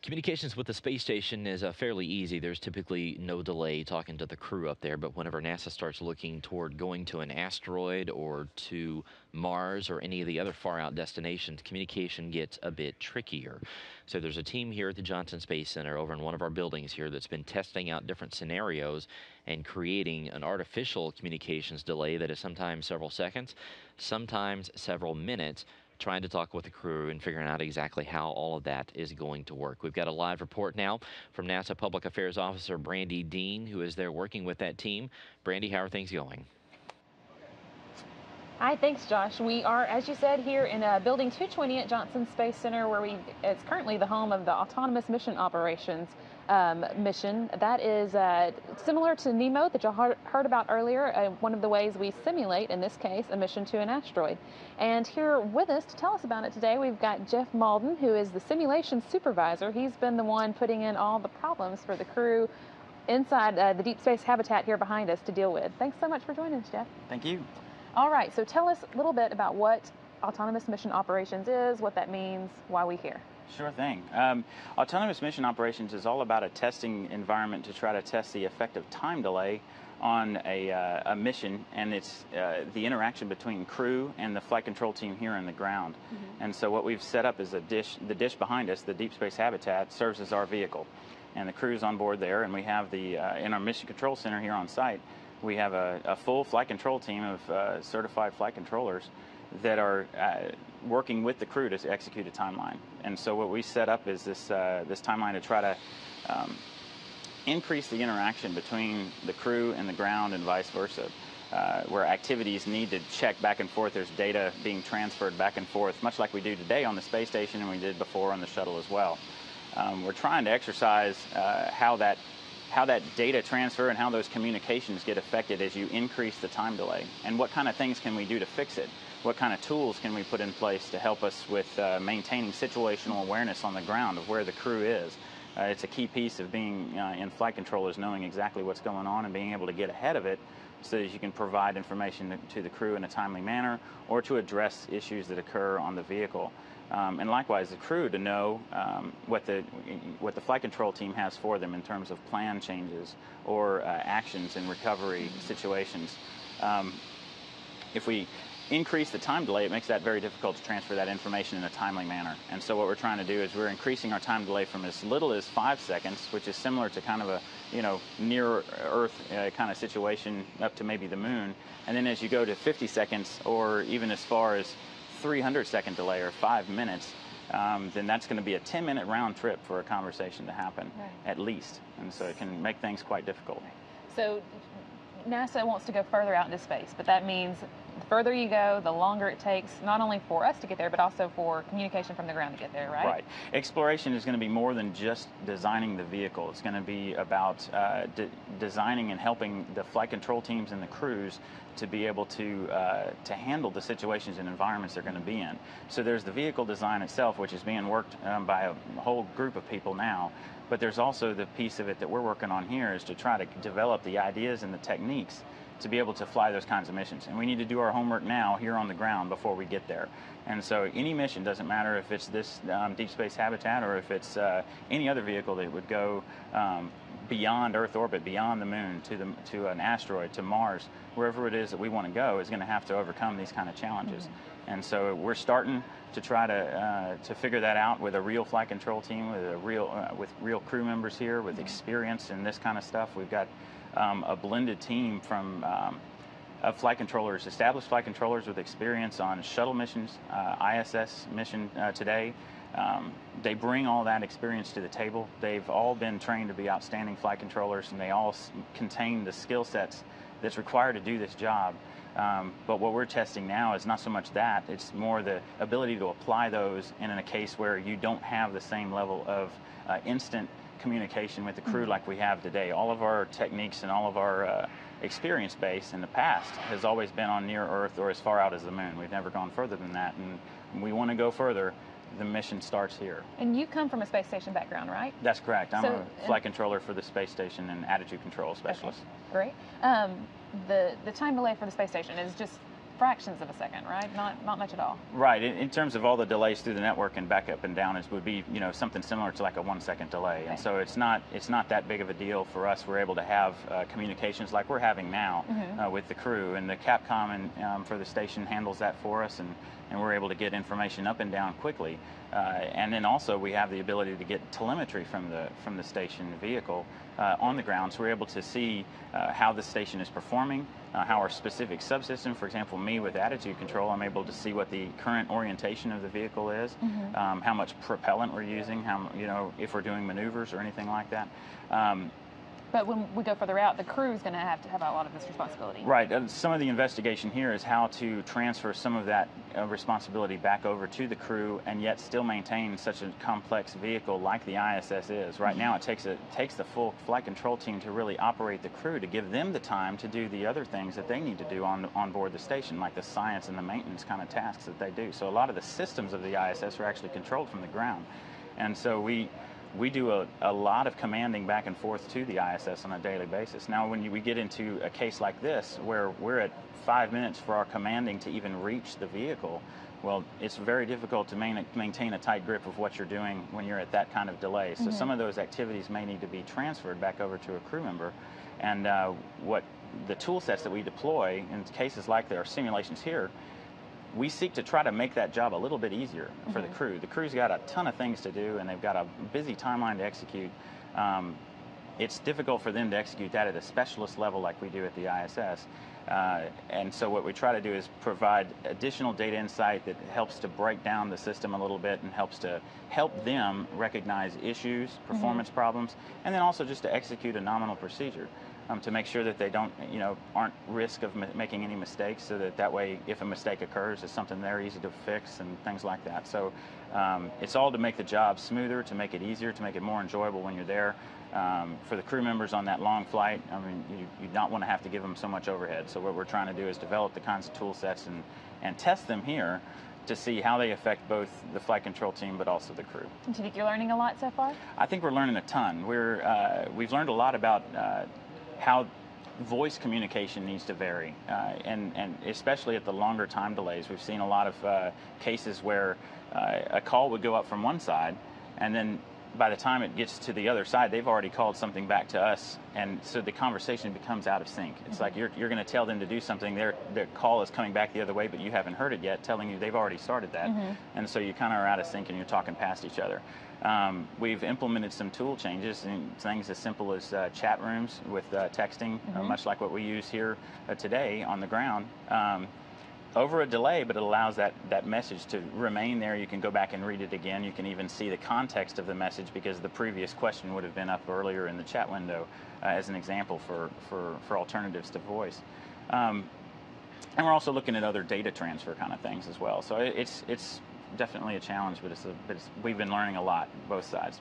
Communications with the space station is fairly easy. There's typically no delay talking to the crew up there, but whenever NASA starts looking toward going to an asteroid or to Mars or any of the other far out destinations, communication gets a bit trickier. So there's a team here at the Johnson Space Center over in one of our buildings here that's been testing out different scenarios and creating an artificial communications delay that is sometimes several seconds, sometimes several minutes, trying to talk with the crew and figuring out exactly how all of that is going to work. We've got a live report now from NASA Public Affairs Officer Brandy Dean, who is there working with that team. Brandy, how are things going? Hi, thanks, Josh. We are, as you said, here in Building 220 at Johnson Space Center, where it's currently the home of the Autonomous Mission Operations mission. That is similar to NEMO that you heard about earlier, one of the ways we simulate, in this case, a mission to an asteroid. And here with us to tell us about it today, we've got Jeff Malden, who is the simulation supervisor. He's been the one putting in all the problems for the crew inside the deep space habitat here behind us to deal with. Thanks so much for joining us, Jeff. Thank you. All right, so tell us a little bit about what Autonomous Mission Operations is, what that means, why we're here. Sure thing. Autonomous Mission Operations is all about a testing environment to try to test the effective time delay on a mission, and it's the interaction between crew and the flight control team here on the ground. And so what we've set up is a dish. The dish behind us, the deep space habitat, serves as our vehicle, and the crew's on board there, and we have the in our mission control center here on site, we have a full flight control team of certified flight controllers that are working with the crew to execute a timeline. And so what we set up is this timeline to try to increase the interaction between the crew and the ground and vice versa, where activities need to check back and forth. There's data being transferred back and forth, much like we do today on the space station and we did before on the shuttle as well. We're trying to exercise how that data transfer and how those communications get affected as you increase the time delay, and what kind of things can we do to fix it? What kind of tools can we put in place to help us with maintaining situational awareness on the ground of where the crew is? It's a key piece of being in flight control, is knowing exactly what's going on and being able to get ahead of it so that you can provide information to the crew in a timely manner or to address issues that occur on the vehicle. And likewise, the crew to know what the flight control team has for them in terms of plan changes or actions in recovery situations. If we increase the time delay, it makes that very difficult to transfer that information in a timely manner. And so what we're trying to do is we're increasing our time delay from as little as 5 seconds, which is similar to kind of a near Earth kind of situation, up to maybe the moon. And then as you go to 50 seconds or even as far as 300-second delay or 5 minutes, then that's going to be a 10-minute round trip for a conversation to happen, right, at least. And so it can make things quite difficult. So NASA wants to go further out into space, but that means the further you go, the longer it takes, not only for us to get there, but also for communication from the ground to get there, right? Right. Exploration is going to be more than just designing the vehicle. It's going to be about designing and helping the flight control teams and the crews to be able to handle the situations and environments they're going to be in. So there's the vehicle design itself, which is being worked by a whole group of people now. But there's also the piece of it that we're working on here is to try to develop the ideas and the techniques to be able to fly those kinds of missions. And we need to do our homework now here on the ground before we get there. And so any mission, doesn't matter if it's this deep space habitat or if it's any other vehicle that would go beyond Earth orbit, beyond the moon, to an asteroid, to Mars, wherever it is that we want to go, is going to have to overcome these kind of challenges. Mm-hmm. And so we're starting to try to figure that out with a real flight control team, with real crew members here, with experience in this kind of stuff. We've got a blended team of flight controllers, established flight controllers with experience on shuttle missions, ISS mission today. They bring all that experience to the table. They've all been trained to be outstanding flight controllers, and they all contain the skill sets that's required to do this job. But what we're testing now is not so much that, it's more the ability to apply those in a case where you don't have the same level of instant communication with the crew like we have today. All of our techniques and all of our experience base in the past has always been on near Earth or as far out as the moon. We've never gone further than that, and we want to go further. The mission starts here. And you come from a space station background, right? That's correct. I'm a flight controller for the space station and attitude control specialist. Okay, great. The time delay for the space station is just fractions of a second, right? Not much at all. Right. In terms of all the delays through the network and back up and down, it would be something similar to like a 1 second delay. Okay. And so it's not that big of a deal for us. We're able to have communications like we're having now with the crew, and the Capcom for the station handles that for us, and we're able to get information up and down quickly. And then also we have the ability to get telemetry from the station vehicle on the ground, so we're able to see how the station is performing, how our specific subsystem, for example, me with attitude control, I'm able to see what the current orientation of the vehicle is, how much propellant we're using, if we're doing maneuvers or anything like that. But when we go further out, the crew is going to have a lot of this responsibility. Right. Some of the investigation here is how to transfer some of that responsibility back over to the crew, and yet still maintain such a complex vehicle like the ISS is. Right now, it takes the full flight control team to really operate the crew, to give them the time to do the other things that they need to do on board the station, like the science and the maintenance kind of tasks that they do. So a lot of the systems of the ISS are actually controlled from the ground, and so we do a lot of commanding back and forth to the ISS on a daily basis. Now, when we get into a case like this, where we're at 5 minutes for our commanding to even reach the vehicle, well, it's very difficult to maintain a tight grip of what you're doing when you're at that kind of delay. So some of those activities may need to be transferred back over to a crew member. And what the tool sets that we deploy in cases like our simulations here, we seek to try to make that job a little bit easier for the crew. The crew's got a ton of things to do, and they've got a busy timeline to execute. It's difficult for them to execute that at a specialist level like we do at the ISS. And so what we try to do is provide additional data insight that helps to break down the system a little bit, and helps to help them recognize issues, performance problems, and then also just to execute a nominal procedure. To make sure that they aren't risk of making any mistakes, so that way, if a mistake occurs, it's something they're easy to fix and things like that. So it's all to make the job smoother, to make it easier, to make it more enjoyable when you're there. For the crew members on that long flight, I mean, you don't want to have to give them so much overhead. So what we're trying to do is develop the kinds of tool sets and test them here to see how they affect both the flight control team but also the crew. Do you think you're learning a lot so far? I think we're learning a ton. We've learned a lot about how voice communication needs to vary, and especially at the longer time delays. We've seen a lot of cases where a call would go up from one side, and then by the time it gets to the other side, they've already called something back to us, and so the conversation becomes out of sync. It's like you're going to tell them to do something, their call is coming back the other way, but you haven't heard it yet, telling you they've already started that, and so you kind of are out of sync and you're talking past each other. We've implemented some tool changes, and things as simple as chat rooms with texting, much like what we use here today on the ground. Over a delay, but it allows that message to remain there. You can go back and read it again. You can even see the context of the message, because the previous question would have been up earlier in the chat window as an example for alternatives to voice. And we're also looking at other data transfer kind of things as well. So it's definitely a challenge, but we've been learning a lot, both sides.